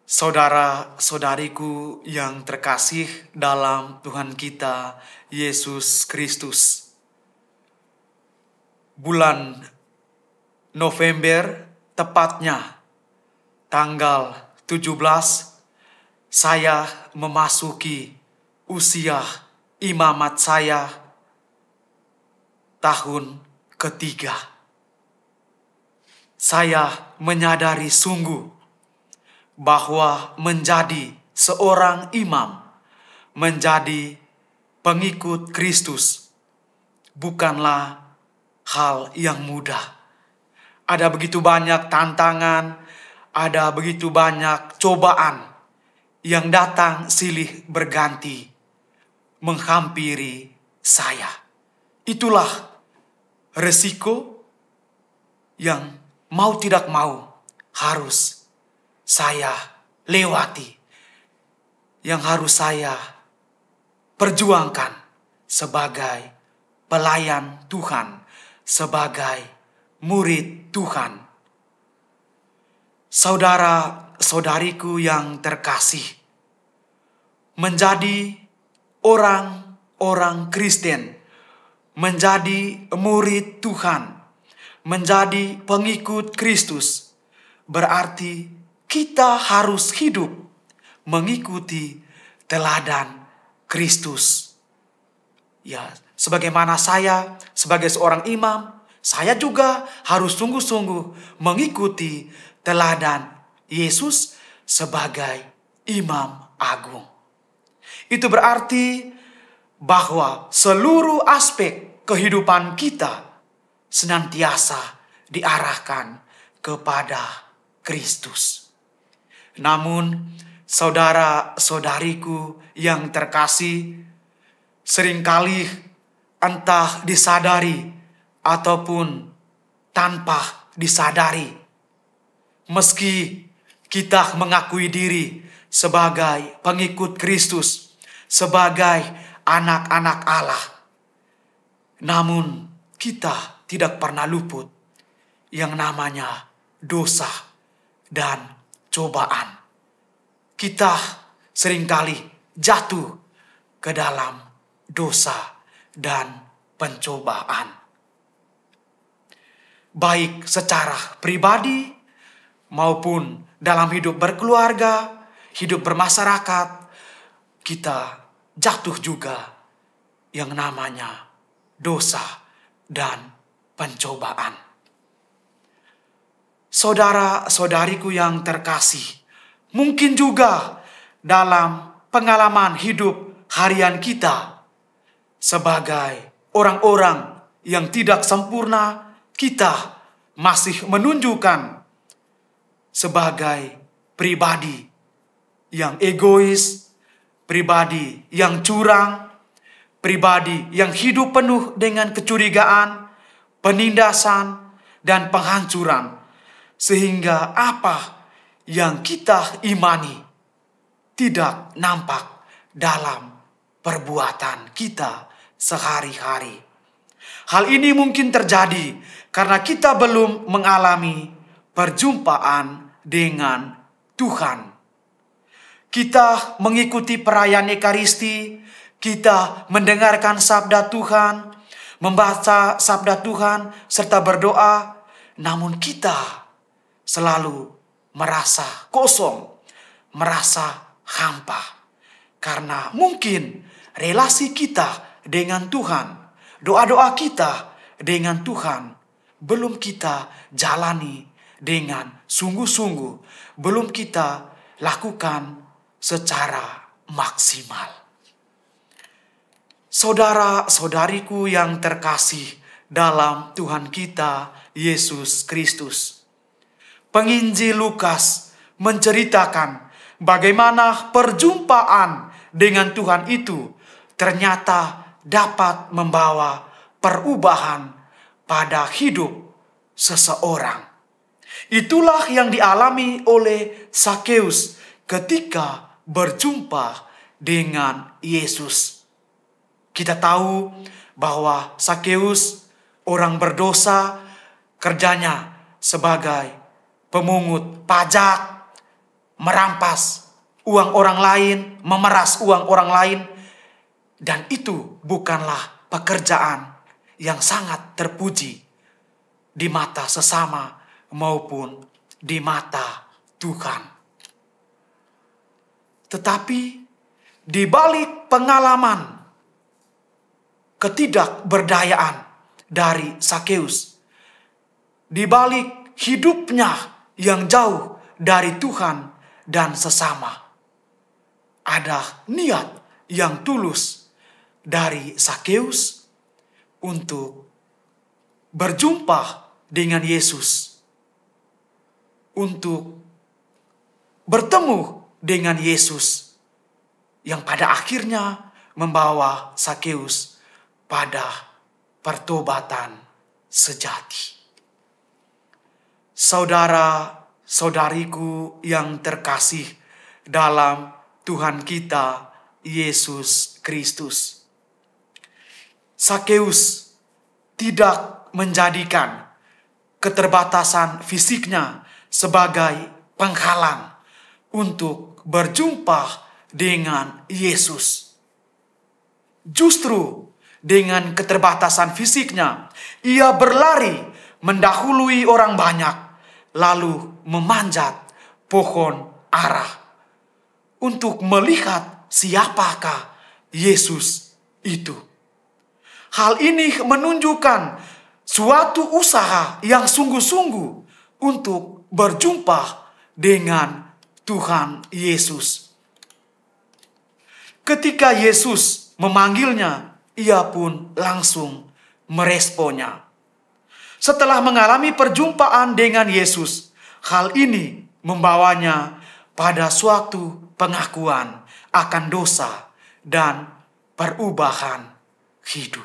Saudara-saudariku yang terkasih dalam Tuhan kita Yesus Kristus. Bulan November, tepatnya tanggal 17, saya memasuki usia imamat saya tahun ketiga. Saya menyadari sungguh bahwa menjadi seorang imam, menjadi pengikut Kristus, bukanlah hal yang mudah. Ada begitu banyak tantangan, ada begitu banyak cobaan yang datang silih berganti menghampiri saya. Itulah resiko yang mau tidak mau harus saya lewati, yang harus saya perjuangkan sebagai pelayan Tuhan, sebagai murid Tuhan. Saudara-saudariku yang terkasih, menjadi orang-orang Kristen, menjadi murid Tuhan, menjadi pengikut Kristus, berarti kita harus hidup mengikuti teladan Kristus. Ya, sebagaimana saya sebagai seorang imam, saya juga harus sungguh-sungguh mengikuti teladan Yesus sebagai imam agung. Itu berarti bahwa seluruh aspek kehidupan kita senantiasa diarahkan kepada Kristus. Namun, saudara-saudariku yang terkasih, seringkali entah disadari ataupun tanpa disadari, meski kita mengakui diri sebagai pengikut Kristus, sebagai anak-anak Allah, namun kita tidak pernah luput yang namanya dosa dan cobaan. Kita seringkali jatuh ke dalam dosa dan pencobaan. Baik secara pribadi maupun dalam hidup berkeluarga, hidup bermasyarakat, kita jatuh juga yang namanya dosa dan pencobaan. Saudara-saudariku yang terkasih, mungkin juga dalam pengalaman hidup harian kita sebagai orang-orang yang tidak sempurna, kita masih menunjukkan sebagai pribadi yang egois, pribadi yang curang, pribadi yang hidup penuh dengan kecurigaan, penindasan, dan penghancuran. Sehingga apa yang kita imani tidak nampak dalam perbuatan kita sehari-hari. Hal ini mungkin terjadi karena kita belum mengalami perjumpaan dengan Tuhan. Kita mengikuti perayaan Ekaristi, kita mendengarkan sabda Tuhan, membaca sabda Tuhan, serta berdoa, namun kita selalu merasa kosong, merasa hampa. Karena mungkin relasi kita dengan Tuhan, doa-doa kita dengan Tuhan, belum kita jalani dengan sungguh-sungguh, belum kita lakukan secara maksimal. Saudara-saudariku yang terkasih dalam Tuhan kita Yesus Kristus, Penginjil Lukas menceritakan bagaimana perjumpaan dengan Tuhan itu ternyata dapat membawa perubahan pada hidup seseorang. Itulah yang dialami oleh Sakeus ketika berjumpa dengan Yesus. Kita tahu bahwa Sakeus orang berdosa, kerjanya sebagai pemungut pajak, merampas uang orang lain, memeras uang orang lain. Dan itu bukanlah pekerjaan yang sangat terpuji di mata sesama maupun di mata Tuhan. Tetapi di balik pengalaman ketidakberdayaan dari Sakeus, di balik hidupnya yang jauh dari Tuhan dan sesama, ada niat yang tulus dari Sakeus untuk berjumpa dengan Yesus, untuk bertemu dengan Yesus, yang pada akhirnya membawa Sakeus pada pertobatan sejati. Saudara-saudariku yang terkasih dalam Tuhan kita Yesus Kristus, Sakeus tidak menjadikan keterbatasan fisiknya sebagai penghalang untuk berjumpa dengan Yesus. Justru dengan keterbatasan fisiknya, ia berlari mendahului orang banyak, lalu memanjat pohon ara untuk melihat siapakah Yesus itu. Hal ini menunjukkan suatu usaha yang sungguh-sungguh untuk berjumpa dengan Tuhan Yesus. Ketika Yesus memanggilnya, ia pun langsung meresponnya. Setelah mengalami perjumpaan dengan Yesus, hal ini membawanya pada suatu pengakuan akan dosa dan perubahan hidup.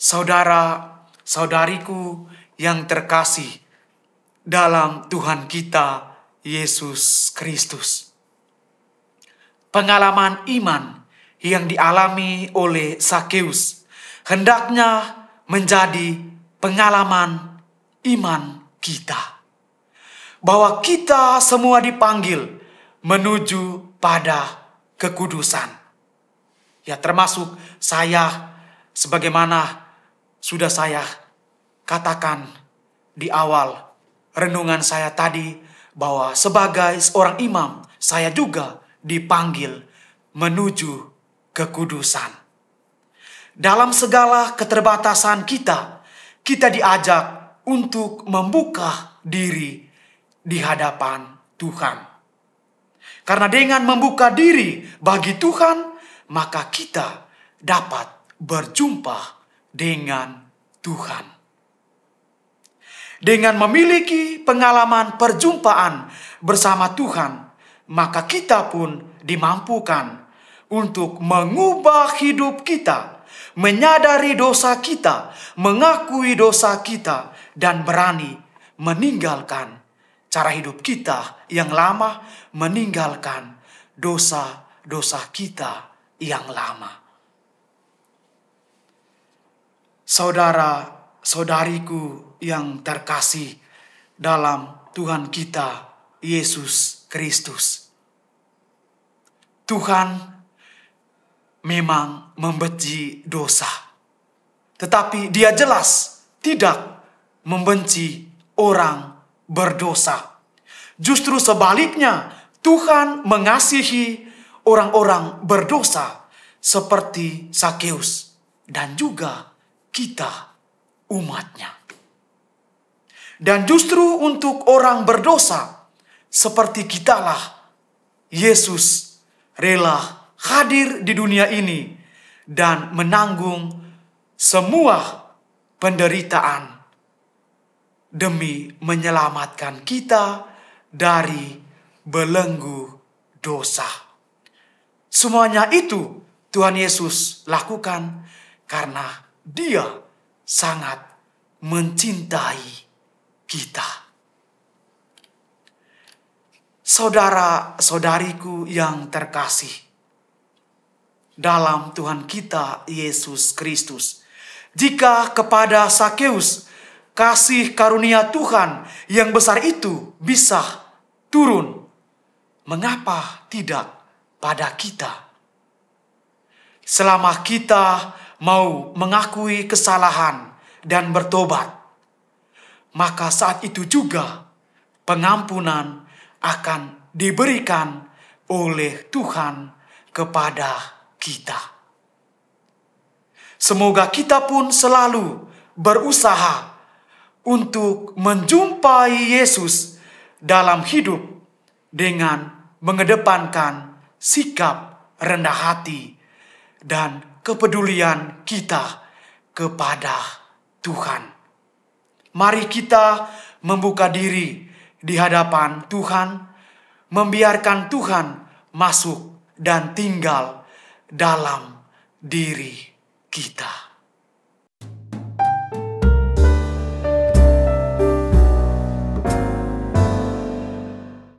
Saudara-saudariku yang terkasih dalam Tuhan kita Yesus Kristus, pengalaman iman yang dialami oleh Sakeus hendaknya menjadi pengalaman iman kita, bahwa kita semua dipanggil menuju pada kekudusan. Ya, termasuk saya, sebagaimana sudah saya katakan di awal renungan saya tadi, bahwa sebagai seorang imam, saya juga dipanggil menuju kekudusan. Dalam segala keterbatasan kita diajak untuk membuka diri di hadapan Tuhan. Karena dengan membuka diri bagi Tuhan, maka kita dapat berjumpa dengan Tuhan. Dengan memiliki pengalaman perjumpaan bersama Tuhan, maka kita pun dimampukan untuk mengubah hidup kita, menyadari dosa kita, mengakui dosa kita, dan berani meninggalkan cara hidup kita yang lama, meninggalkan dosa-dosa kita yang lama. Saudara-saudariku yang terkasih dalam Tuhan kita Yesus Kristus, Tuhan memang membenci dosa, tetapi Dia jelas tidak membenci orang berdosa. Justru sebaliknya, Tuhan mengasihi orang-orang berdosa seperti Sakeus dan juga kita, umatnya. Dan justru untuk orang berdosa seperti kitalah Yesus rela hadir di dunia ini dan menanggung semua penderitaan demi menyelamatkan kita dari belenggu dosa. Semuanya itu Tuhan Yesus lakukan karena Dia sangat mencintai kita. Saudara-saudariku yang terkasih dalam Tuhan kita Yesus Kristus, jika kepada Sakeus kasih karunia Tuhan yang besar itu bisa turun, mengapa tidak pada kita? Selama kita mau mengakui kesalahan dan bertobat, maka saat itu juga pengampunan akan diberikan oleh Tuhan kepada kita. Semoga kita pun selalu berusaha untuk menjumpai Yesus dalam hidup dengan mengedepankan sikap rendah hati dan kepedulian kita kepada Tuhan. Mari kita membuka diri di hadapan Tuhan, membiarkan Tuhan masuk dan tinggal dalam diri kita.